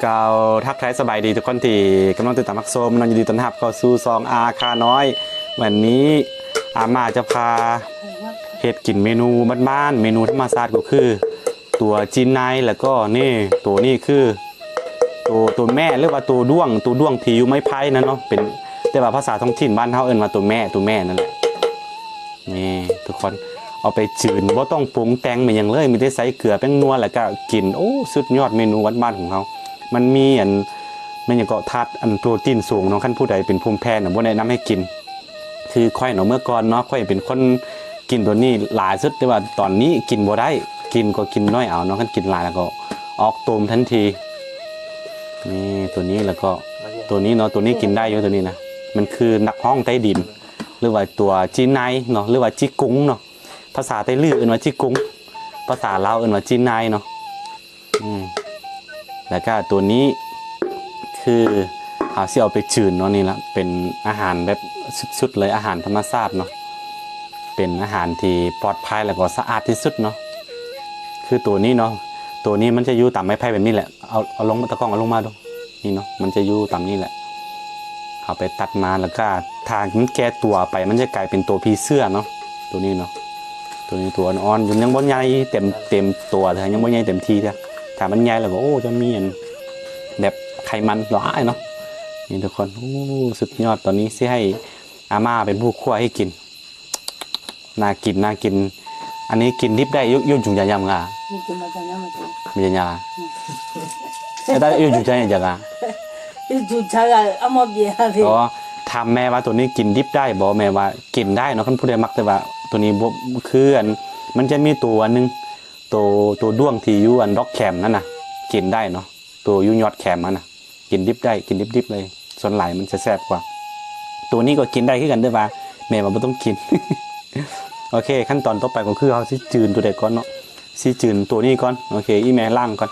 กล่าวทักทายสบายดีทุกคนที่กำลังติดตามมักโซมนอนยินดีต้อนรับเข้าสู่ซองอาคาน้อยวันนี้อาม่าจะพาเฮ็ดกินเมนูบ้านๆเมนูธรรมชาติก็คือตัวจีนไนแล้วก็นี่ตัวนี้คือตัวแม่หรือว่าตัวด้วงที่อยู่ไม้ไผ่นั่นเนาะเป็นแต่ว่าภาษาท้องถิ่นบ้านเฮาเอิ้นว่าตัวแม่นั่นแหละนี่ทุกคนเอาไปจืดบ่ต้องปรุงแต่งมันหยังเลยมีแต่ใส่เกลือแป้งนัวแล้วก็กินโอ้สุดยอดเมนูบ้านๆของเรามันมีมันยังก็ธาตุโปรตีนสูงเนาะขั้นผู้ใดเป็นภูมิแพ้บ่แนะนำให้กินคือค่อยเนาะเมื่อก่อนเนาะค่อยเป็นคนกินตัวนี้หลายสุดแต่ว่าตอนนี้กินบ่ได้กินก็กินน้อยเอาเนาะขั้นกินหลายแล้วก็ออกตูมทันทีนี่ตัวนี้แล้วก็ตัวนี้เนาะตัวนี้กินได้อยู่ตัวนี้นะมันคือนักห้องใต้ดินหรือว่าตัวจีนไนเนาะหรือว่าจิกุ้งเนาะภาษาไต้ลื้อเอิ้นว่าจิกุ้งภาษาลาวเอิ้นว่าจีนไนเนาะแล้วก็ตัวนี้คือเอาไปจืดเนาะนี่ละเป็นอาหารแบบสุดๆเลยอาหารธรรมชาติเนาะเป็นอาหารที่ปลอดภัยแล้วก็สะอาดที่สุดเนาะคือตัวนี้เนาะตัวนี้มันจะอยู่ตามไม้ไผ่แบบนี้แหละเอาลงตะกร้องเอาลงมาดูนี่เนาะมันจะอยู่ตามนี้แหละเอาไปตัดมาแล้วก็ทางมันแก่ตัวไปมันจะกลายเป็นตัวผีเสื้อเนาะตัวนี้เนาะตัวนี้ตัวอ่อนยังบ่ใหญ่เต็มตัวเลยยังบ่ใหญ่เต็มที่จ้ะถ้ามันใหญ่แล้วก็โอ้จะมีแบบไขมันหลายเนาะนี่ทุกคนโอ้สุดยอดตอนนี้สิให้อาม่าเป็นผู้คั่วให้กินน่ากินอันนี้กินดิบได้ยุ่งจุงยายำกะมียาได้ยุ่งจุงใจยังกะจุงใจกะอามาเบียเลยอ๋อถามแม่ว่าตัวนี้กินดิบได้บอกแม่ว่ากินได้เนาะคนผู้ใดมักแต่ว่าตัวนี้คือมันจะมีตัวนึงตัวด้วงที่อยู่ด็อกแคมนั่นน่ะกินได้เนาะตัวยูยอดแคมมันน่ะกินดิบได้กินดิบเลยส่วนหลายมันจะแซ่บกว่าตัวนี้ก็กินได้คือกันด้วยว่าแม่ว่าไม่ต้องกิน โอเคขั้นตอนต่อไปก็คือเอาสิจืนตัวเด็กก่อนเนาะสิจืนตัวนี้ก่อนโอเคอีแม่ล่างก่อน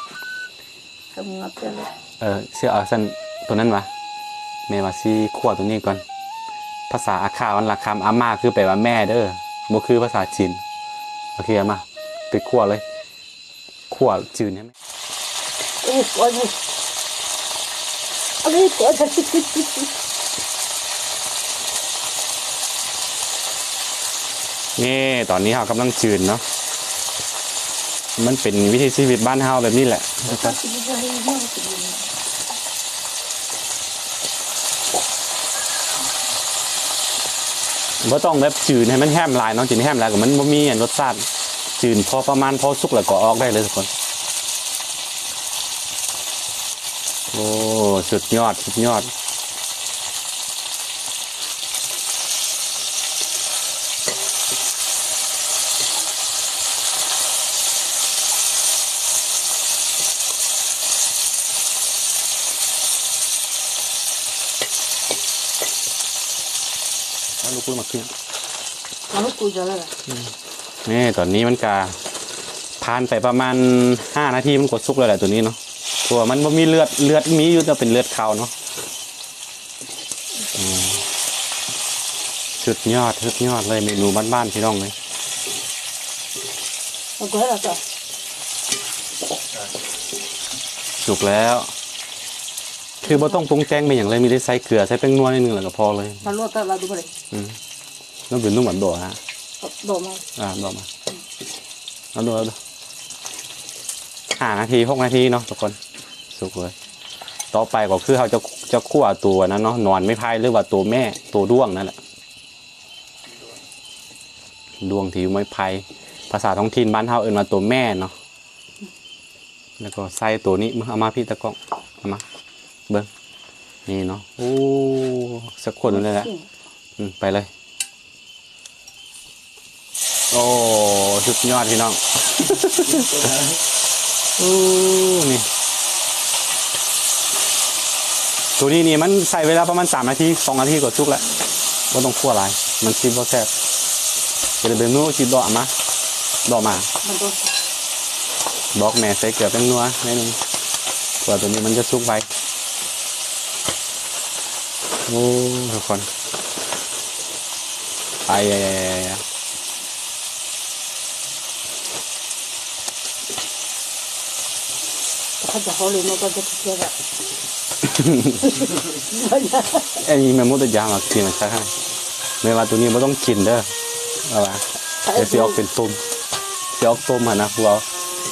เสื้อเอาสั้นตัวนั้นวะแม่ว่าสิคั่วตัวนี้ก่อนภาษาอาคาวันละคำอาม่าคือแปลว่าแม่เด้อบ่คือภาษาจีนโอเคอาม่าไปคั่วเลยคั่วจืนใช่ไหมนี่ตอนนี้เรากำลังจืนเนาะมันเป็นวิถีชีวิตบ้านเฮาแบบนี้แหละบ่ต้องแบบจืดให้มันแห้มลายเนาะจืดแห้มลายก็มันบ่มีรสชาติจืดพอประมาณพอสุกแล้วก็ออกได้เลยทุกคนโอ้สุดยอดลูกพูดมาขึ้นลูกกูจะอะไรนี่ตอนนี้มันกาผ่านไปประมาณ5 นาทีมันกดสุกแล้วแหละตัวนี้เนาะตัวมันมีเลือดมีอยู่แต่เป็นเลือดขาวเนาะสุดยอดเลยเมนูบ้านๆพี่น้องเลยสุกแล้วคือบ่ต้องปรุงแต่งไปอย่างไรมีได้ใส่เกลือใส่แป้งนัวนิดนึงแล้วก็พอเลยมันรสแต่ละดูไปเลยน้ำเป็นนุ่มเหมือนโดฮะโดมาโดมาเอาดู5 นาที6 นาทีเนาะทุกคนสุกเลยต่อไปก็คือเขาจะคั่วตัวนั้นเนาะนอนไม่พายหรือว่าตัวแม่ตัวด้วงนั่นแหละด้วงที่อยู่ไม้ไผ่ภาษาท้องถิ่นบ้านเฮาเอิ้นว่าตัวแม่เนาะแล้วก็ใส่ตัวนี้เอามาพี่ตะก้องเอามาเบิ้งนี่เนาะโอ้สักคนเลยแหละไปเลยโอ้สุดยอดพี่น้อง โอ้นี่ตัวนี้นี่มันใส่เวลาประมาณ3 นาที 2 นาทีก็สุกแล้วไม่ต้องคั่วหลายมันชิมบ่แซ่บจะได้เป็นนู้ชิดดอกมามันต้อง บอกแม่ใส่เกลือเป็นนัวนิดนึงกว่าตัวนี้มันจะสุกไปโอ้ทุกคนไปเขาจะเขาเลยมันก็จะเชื่อแบบ ไอ้นี่มันมุดยามากินมันซะให้ไม่ว่าตัวนี้ไม่ต้องกินเด้อเอาวะเดี๋ยวสิออกเป็นต้มสิออกต้มอ่ะนะพวก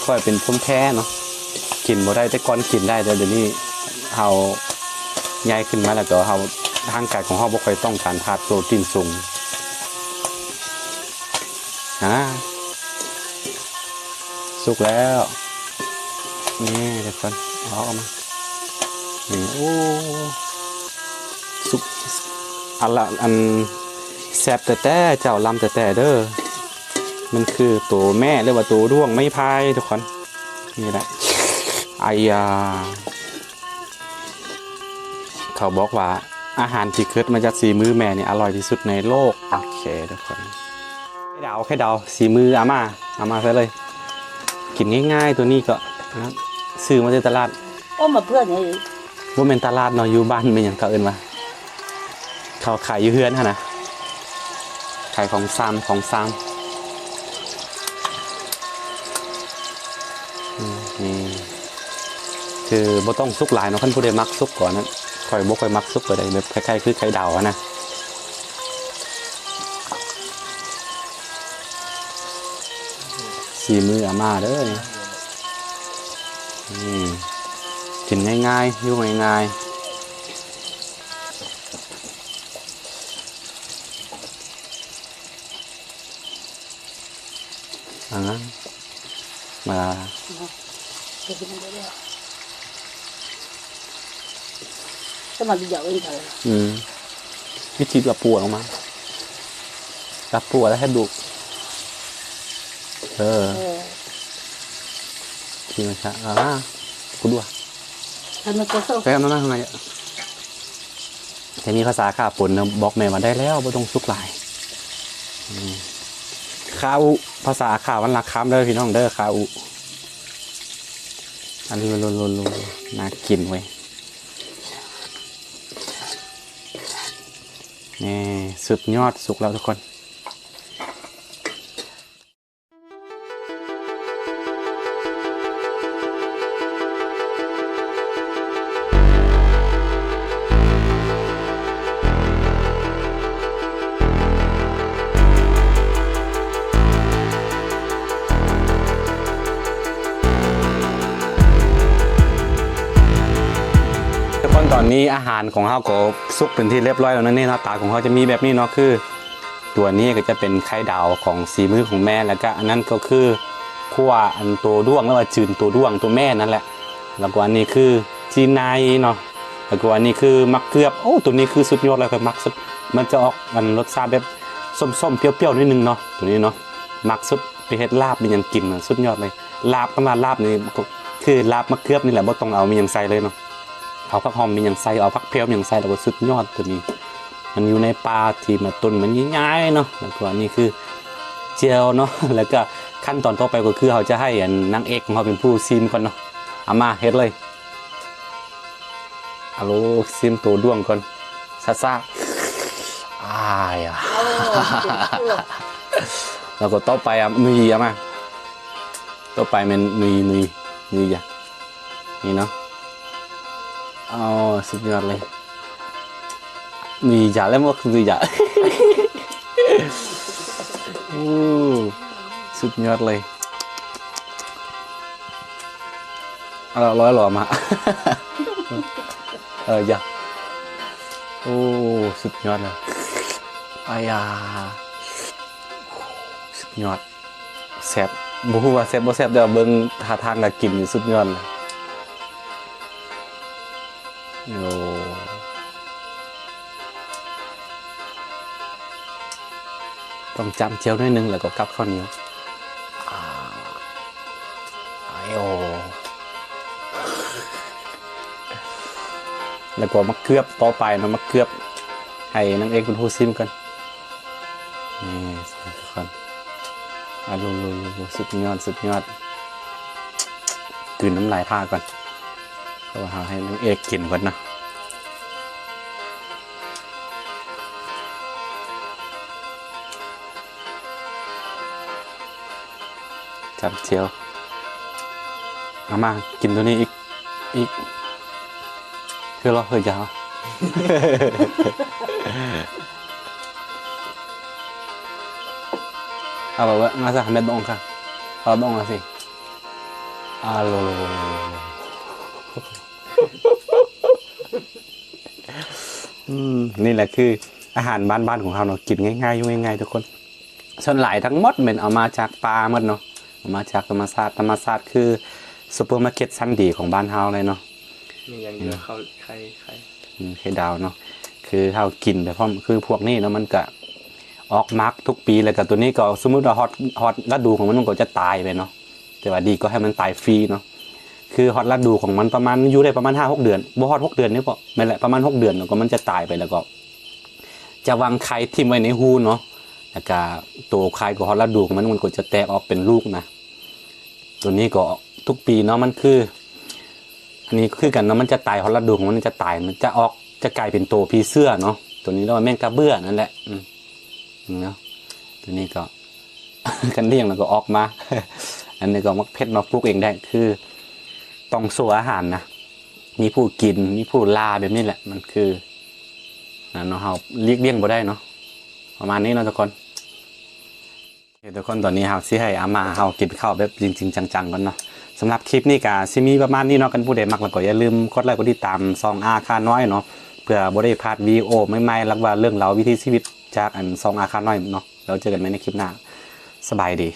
ค่อยเป็นพุ่มแพ้เนาะกินบ่ได้แต่ก่อนกินได้แต่เดี๋ยวนี้เฮาใหญ่ขึ้นมาแล้วก็เฮาร่างกายของเฮาบ่ค่อยต้องการธาตุโปรตีนสูงสุกแล้วนี่ทุกคนเอาออกมานี่โอ้สุกอันแซ่บแต่เจ้าลำแต่เด้อมันคือตัวแม่เรียกว่าตัวด้วงไม่พายทุกคนนี่แหละไอยาเขาบอกว่าอาหารที่เกิดมาจากสีมือแม่นี่อร่อยที่สุดในโลกโอเคทุกคนแค่เดาสีมืออาม่าซะเลยกินง่ายๆตัวนี้ก็ซื้อมาจากตลาด โอ้มาเพื่อนเนี่ย ว่าเป็นตลาดเนาะอยู่บ้านเป็นอย่างเขาเอิ้นว่าเขาขายอยู่เฮือนฮะนะขายของซ้ำนี่คือบ่ต้องซุกหลายเนาะคันผู้ใดมักซุกก่อนนั้นค่อยบ่ค่อยมักซุกก็ได้แบบคล้ายๆคือไข่ดาวนะสีมืออาม่าเด้อนี่กินง่ายๆอยู่ง่ายๆมาถ้ามันจะเอาเองเถอะ วิธีกับปูออกมากับปูแล้วให้ดูทีมันชะกูดูทำมันก็เข้า แป๊บนะทำไมแต่มีภาษาข่าปุ่นนะบอกแม่มาได้แล้วไม่ต้องซุกหลายข้าวภาษาข่าวันหลักคำเด้อพี่น้องเด้อข้าวอันนี้ลุนน่ากินเว้ยนี่สุดยอดสุกแล้วทุกคนตอนนี้อาหารของเขาก็สุกเป็นที่เรียบร้อยแล้วนั่นนี่หน้าตาของเขาจะมีแบบนี้เนาะคือตัวนี้ก็จะเป็นไข่ดาวของสีมือของแม่แล้วก็อันนั้นก็คือขั้วอันตัวด้วงแล้วว่าจืนตัวด้วงตัวแม่นั่นแหละแล้วก็อันนี้คือจีนายเนาะแล้วก็อันนี้คือมักเกือบโอ้ตัวนี้คือสุดยอดเลยครับมักสุดมันจะออกมันรสชาติแบบส้มๆเปรี้ยวๆนิดนึงเนาะตัวนี้เนาะมักสุดไปเฮ็ดลาบมีอย่างกินสุดยอดเลยลาบประมาณลาบนี่คือลาบมักเกือบนี่แหละบ่ต้องเอามีอย่างใส่เลยเนาะเอาผักหอมมีอย่างใส่เอาผักเพียวมีอย่างใส่แล้วก็สุดยอดตัวนี้มันอยู่ในปลาที่มาต้นมันง่ายๆเนาะแล้วก็อันนี้คือเจียวเนาะแล้วก็ขั้นตอนต่อไปก็คือเขาจะให้นางเอกของเขาเป็นผู้ซิมก่อนเนาะเอามาเฮ็ดเลยเอาลูกซิมตัวด้วงก่อนซ่าๆอ้ายอ่ะแล้วก็ต่อไปนุยมาต่อไปมันนุยอย่างนี่เนาะอ๋อสุดยอดเลยnuôi giả lắm không nuôi giả สุดยอดเลยร้อยหล่อมาจ้ะโอ้สุดยอดเลยอายาสุดยอดแซ่บบ่ฮู้ว่าแซ่บบ่แซ่บเดี๋ยวเบิ่งท่าทางการกินสุดยอดเลยโอ้ต้องจำเจียวนิดนึงแล้วก็กับข้าวเหนียว แล้วก็มาเกือบต่อไปเนาะมาเกือบให้นางเอกเป็นผู้ซิมกันนี่ทุกคนลุสุดยอดกลืนน้ำลายท่าก่อนเพราะว่าเราให้นางเอกกินก่อนนะจับเจียวเอามากินตัวนี้อีกคือเราเคยยาว เอาแบบว่ามาสักเม็ดบองค่ะเอาบองมาสิโลนี่แหละคืออาหารบ้านๆของเราเนาะกินง่ายๆยุ่งง่ายๆทุกคนส่วนหลายทั้งหมดเป็นเอามาจากปลาหมดเนาะเอามาจากธรรมชาติคือซุปเปอร์มาร์เก็ตชั้นดีของบ้านเฮาเลยเนาะมีอย่างเดียวเขาไข่ดาวเนาะคือเฮากินแต่เพราะคือพวกนี้เนาะมันก็ออกมาร์กทุกปีเลยกับตัวนี้ก็สมมุติว่าฮอตฤดูของมันก็จะตายไปเนาะแต่ว่าดีก็ให้มันตายฟรีเนาะคือฮอตฤดูของมันประมาณอยู่ได้ประมาณ 5-6 เดือนบ่ฮอต6 เดือนนี่ป่ะไม่แหละประมาณ6 เดือนแล้วก็มันจะตายไปแล้วก็จะวางไข่ทิ้งไว้ในหูเนาะแล้วก็ตัวไข่ก็ฮอตฤดูของมันก็จะแตกออกเป็นลูกนะตัวนี้ก็ทุกปีเนาะมันคืออันนี้คือกันเนาะมันจะตายฮอตฤดูของมันจะตายมันจะกลายเป็นตัวผีเสื้อเนาะตัวนี้เรียกว่าแมงกะเบื้อนั่นแหละเนาะตัวนี้ก็ กันเลี้ยงแล้วก็ออกมา อันนี้ก็มักเพชรมาปลูกเองได้คือต้องสู้อาหารนะมีผู้กินมีผู้ล่าแบบนี้แหละมันคือเนาะเราเลี้ยงบ่ได้เนาะประมาณนี้เนาะทุกคนทุกคนตอนนี้เราสิให้อามาเรากินข้าวแบบจริงๆจังๆกันเนาะสำหรับคลิปนี้ก็สิมีประมาณนี้เนาะกันผู้ใดมักแล้วก็อย่าลืมกดไลค์กดติดตามซองอาคาน้อยเนาะเพื่อบ่ได้พลาดวิดีโอใหม่ๆแล้วว่าเรื่องราววิถีชีวิตจากอันซองอาคาน้อยเนาะแล้วเจอกันใหม่ในคลิปหน้าสบายดี